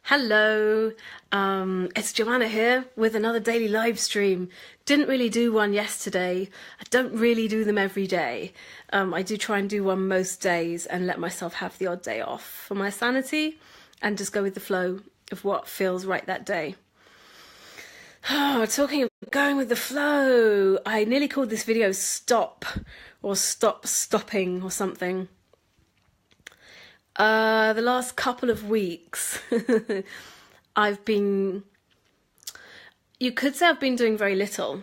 Hello, it's Joanna here with another daily live stream. Didn't really do one yesterday. I don't really do them every day. I do try and do one most days and let myself have the odd day off for my sanity and just go with the flow of what feels right that day. Talking of going with the flow, I nearly called this video Stop or Stop Stopping or something. The last couple of weeks, you could say I've been doing very little.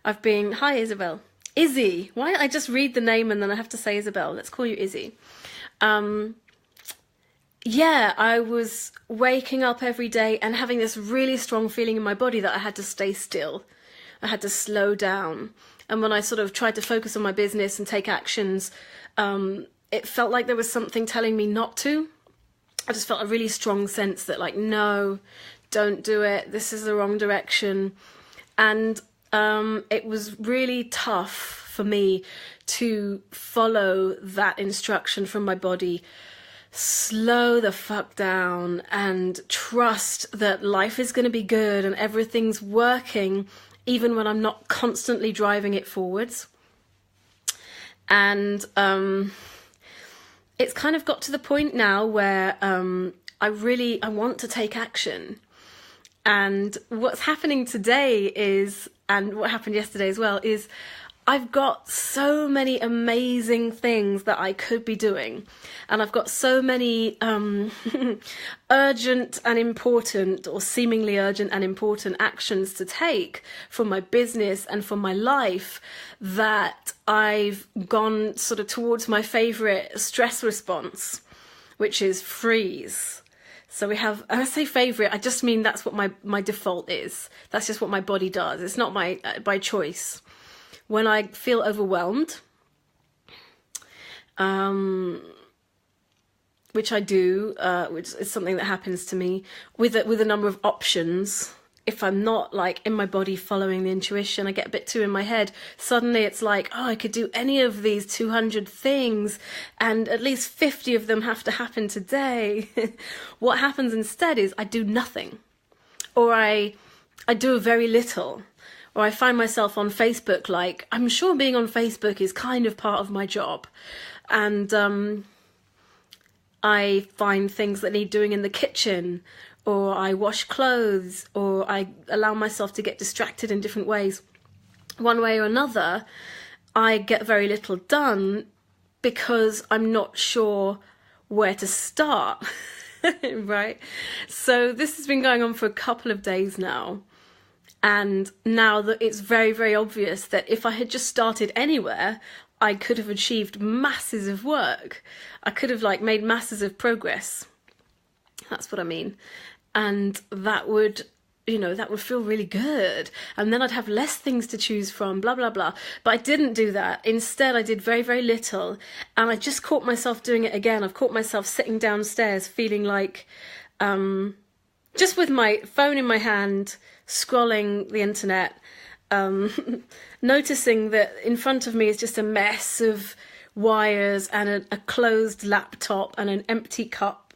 Hi Isabel. Izzy. Why don't I just read the name and then I have to say Isabel? Let's call you Izzy. Yeah, I was waking up every day and having this really strong feeling in my body that I had to stay still. I had to slow down. And when I sort of tried to focus on my business and take actions, it felt like there was something telling me not to. I just felt a really strong sense that no, don't do it. This is the wrong direction. And it was really tough for me to follow that instruction from my body. Slow the fuck down and trust that life is going to be good and everything's working, even when I'm not constantly driving it forwards. And it's kind of got to the point now where I want to take action. And what's happening today is, and what happened yesterday as well, is I've got so many amazing things that I could be doing. And I've got so many urgent and important, or seemingly urgent and important actions to take for my business and for my life, that I've gone sort of towards my favorite stress response, which is freeze. So we have, and I say favorite, I just mean that's what my default is. That's just what my body does. It's not by choice. When I feel overwhelmed, which I do, which is something that happens to me with a number of options. If I'm not in my body following the intuition, I get a bit too in my head. Suddenly it's I could do any of these 200 things and at least 50 of them have to happen today. What happens instead is I do nothing, or I do very little. Or I find myself on Facebook, I'm sure being on Facebook is kind of part of my job. And I find things that need doing in the kitchen, or I wash clothes, or I allow myself to get distracted in different ways. One way or another, I get very little done because I'm not sure where to start, right? So this has been going on for a couple of days now. And now that it's very, very obvious that if I had just started anywhere, I could have achieved masses of work. I could have made masses of progress. That's what I mean. And that would feel really good. And then I'd have less things to choose from, blah, blah, blah. But I didn't do that. Instead, I did very, very little. And I just caught myself doing it again. I've caught myself sitting downstairs feeling just with my phone in my hand, scrolling the internet, noticing that in front of me is just a mess of wires and a closed laptop and an empty cup.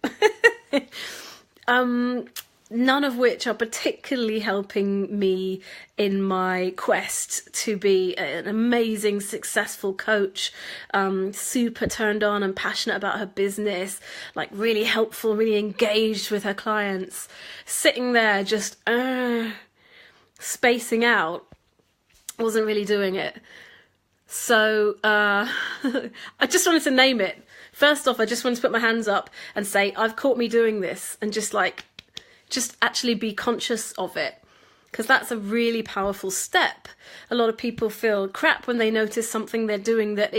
None of which are particularly helping me in my quest to be an amazing, successful coach, super turned on and passionate about her business, really helpful, really engaged with her clients, sitting there just spacing out, wasn't really doing it. So I just wanted to name it. First off, I just wanted to put my hands up and say, I've caught me doing this, and just actually be conscious of it, because that's a really powerful step. A lot of people feel crap when they notice something they're doing that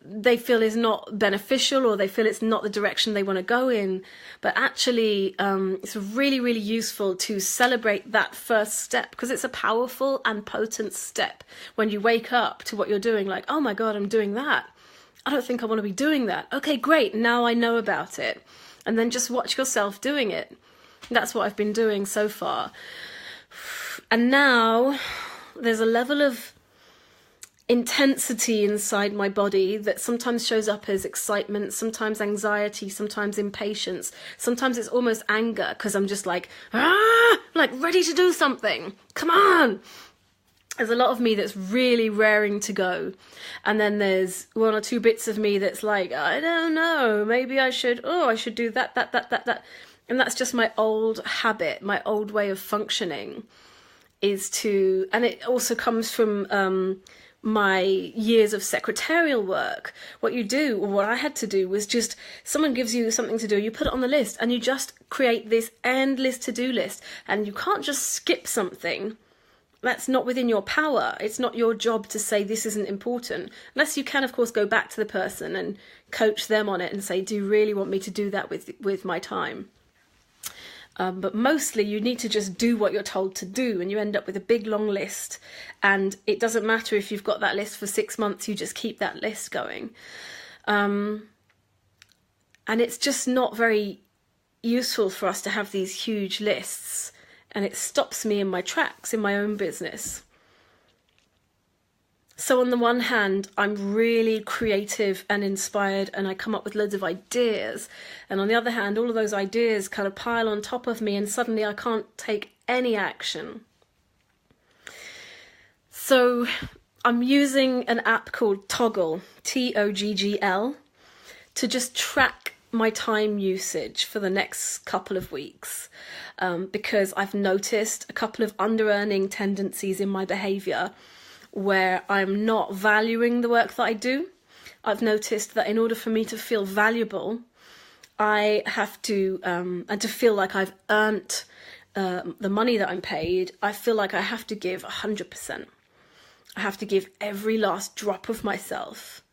they feel is not beneficial, or they feel it's not the direction they want to go in. But actually, it's really, really useful to celebrate that first step, because it's a powerful and potent step. When you wake up to what you're doing, oh my God, I'm doing that. I don't think I want to be doing that. Okay, great. Now I know about it. And then just watch yourself doing it. That's what I've been doing so far. And now there's a level of intensity inside my body that sometimes shows up as excitement, sometimes anxiety, sometimes impatience, sometimes it's almost anger because I'm just like, like ready to do something. Come on. There's a lot of me that's really raring to go. And then there's one or two bits of me that's like, I don't know, maybe I should do that. And that's just my old habit, my old way of functioning and it also comes from my years of secretarial work. What you do, or what I had to do, was just someone gives you something to do, you put it on the list, and you just create this endless to-do list. And you can't just skip something. That's not within your power. It's not your job to say this isn't important. Unless you can, of course, go back to the person and coach them on it and say, do you really want me to do that with my time? But mostly you need to just do what you're told to do, and you end up with a big long list, and it doesn't matter if you've got that list for 6 months, you just keep that list going. And it's just not very useful for us to have these huge lists, and it stops me in my tracks in my own business. So on the one hand, I'm really creative and inspired, and I come up with loads of ideas. And on the other hand, all of those ideas kind of pile on top of me, and suddenly I can't take any action. So I'm using an app called Toggl, Toggl, to just track my time usage for the next couple of weeks, because I've noticed a couple of under-earning tendencies in my behaviour where I'm not valuing the work that I do. I've noticed that in order for me to feel valuable, I have to, and to feel like I've earned the money that I'm paid, I feel like I have to give 100%. I have to give every last drop of myself.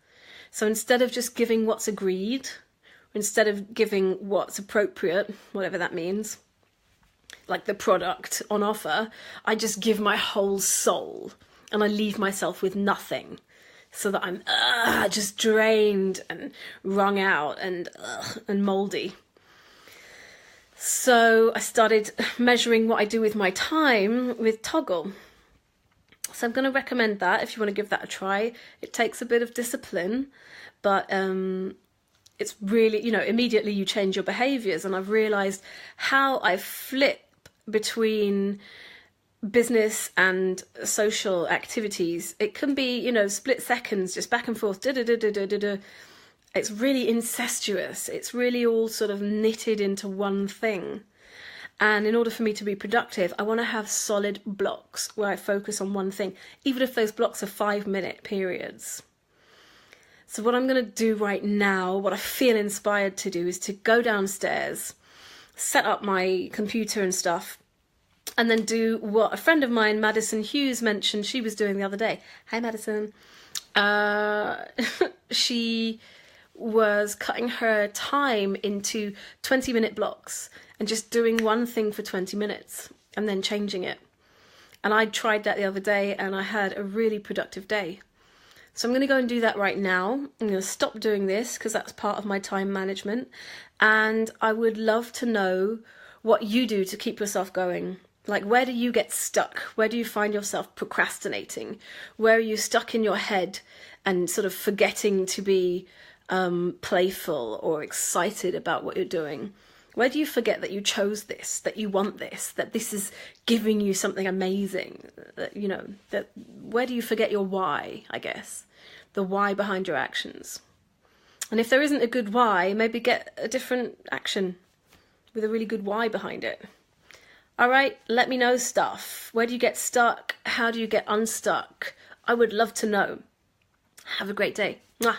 So instead of just giving what's agreed, instead of giving what's appropriate, whatever that means, like the product on offer, I just give my whole soul. And I leave myself with nothing, so that I'm just drained and wrung out and mouldy. So I started measuring what I do with my time with Toggl. So I'm going to recommend that if you want to give that a try. It takes a bit of discipline, but it's really, immediately you change your behaviours. And I've realised how I flip between business and social activities. It can be, split seconds, just back and forth. It's really incestuous. It's really all sort of knitted into one thing. And in order for me to be productive, I want to have solid blocks where I focus on one thing, even if those blocks are 5-minute periods. So what I'm going to do right now, what I feel inspired to do, is to go downstairs, set up my computer and stuff, and then do what a friend of mine, Madison Hughes, mentioned she was doing the other day. Hi, Madison. She was cutting her time into 20-minute blocks and just doing one thing for 20 minutes and then changing it. And I tried that the other day, and I had a really productive day. So I'm going to go and do that right now. I'm going to stop doing this because that's part of my time management. And I would love to know what you do to keep yourself going. Like, where do you get stuck? Where do you find yourself procrastinating? Where are you stuck in your head and sort of forgetting to be playful or excited about what you're doing? Where do you forget that you chose this, that you want this, that this is giving you something amazing? That where do you forget your why, I guess? The why behind your actions. And if there isn't a good why, maybe get a different action with a really good why behind it. All right, let me know stuff. Where do you get stuck? How do you get unstuck? I would love to know. Have a great day. Mwah.